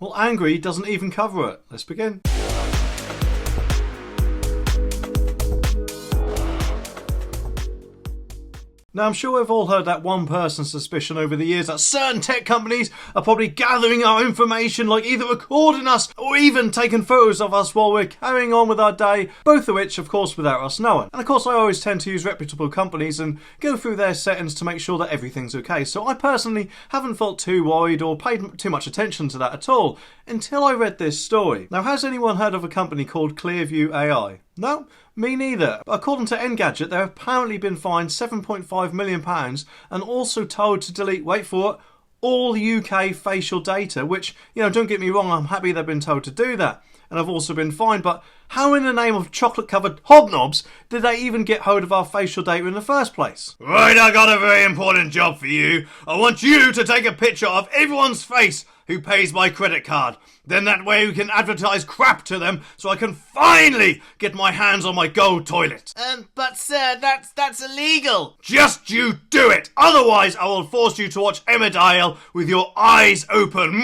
Well, Angry doesn't even cover it. Let's begin. Now, I'm sure we've all heard that one person's suspicion over the years that certain tech companies are probably gathering our information, like either recording us or even taking photos of us while we're carrying on with our day, both of which, of course, without us knowing. And of course, I always tend to use reputable companies and go through their settings to make sure that everything's okay. So I personally haven't felt too worried or paid too much attention to that at all until I read this story. Now, has anyone heard of a company called Clearview AI? No? Me neither. According to Engadget, they've apparently been fined £7.5 million and also told to delete, wait for it, all UK facial data, which, don't get me wrong, I'm happy they've been told to do that. And I've also been fined, but how in the name of chocolate-covered hobnobs did they even get hold of our facial data in the first place? Right, I got a very important job for you. I want you to take a picture of everyone's face who pays my credit card. Then that way we can advertise crap to them so I can finally get my hands on my gold toilet. But sir, that's illegal. Just you do it. Otherwise I will force you to watch Emmerdale with your eyes open.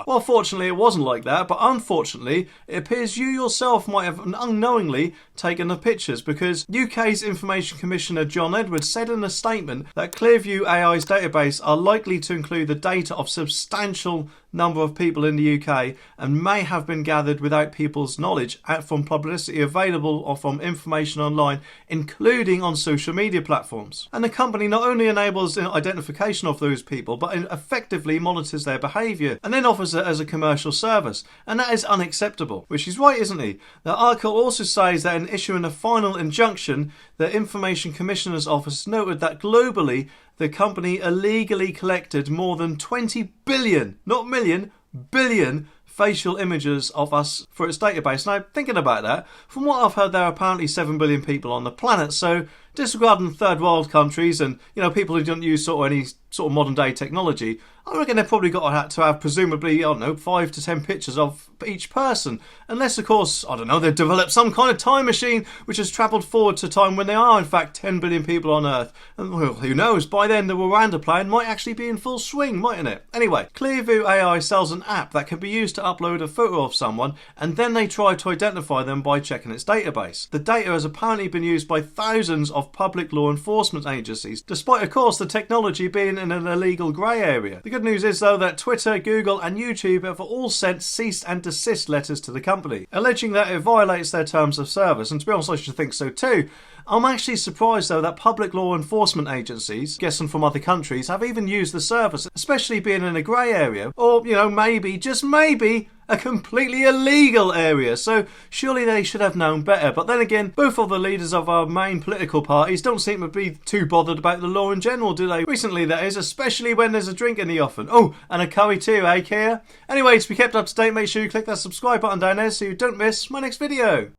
Well, fortunately it wasn't like that, but unfortunately it appears you yourself might have unknowingly taken the pictures, because UK's Information Commissioner John Edwards said in a statement that Clearview AI's database are likely to include the data of substantial number of people in the UK and may have been gathered without people's knowledge from publicity available or from information online, including on social media platforms. And the company not only enables identification of those people, but effectively monitors their behaviour and then offers it as a commercial service. And that is unacceptable, which is right, isn't he? The article also says that in issuing a final injunction, the Information Commissioner's Office noted that globally the company illegally collected more than 20 billion, not million, billion facial images of us for its database. Now, thinking about that, from what I've heard, there are apparently 7 billion people on the planet, so disregarding third world countries and people who don't use any sort of modern day technology, I reckon they've probably got to have presumably, 5 to 10 pictures of each person, unless of course, they've developed some kind of time machine which has travelled forward to time when there are in fact 10 billion people on Earth, and well, who knows, by then the Rwanda plan might actually be in full swing, mightn't it? Anyway, Clearview AI sells an app that can be used to upload a photo of someone and then they try to identify them by checking its database. The data has apparently been used by thousands of public law enforcement agencies, despite of course the technology being in an illegal grey area. The good news is though that Twitter, Google and YouTube have all sent cease and desist letters to the company, alleging that it violates their terms of service, and to be honest I should think so too. I'm actually surprised though that public law enforcement agencies, guessing from other countries, have even used the service, especially being in a grey area, or maybe, just maybe, a completely illegal area, so surely they should have known better. But then again, both of the leaders of our main political parties don't seem to be too bothered about the law in general, do they? Recently, that is, especially when there's a drink in the oven. Oh, and a curry too, eh, Kia? Anyway, to be kept up to date, make sure you click that subscribe button down there so you don't miss my next video.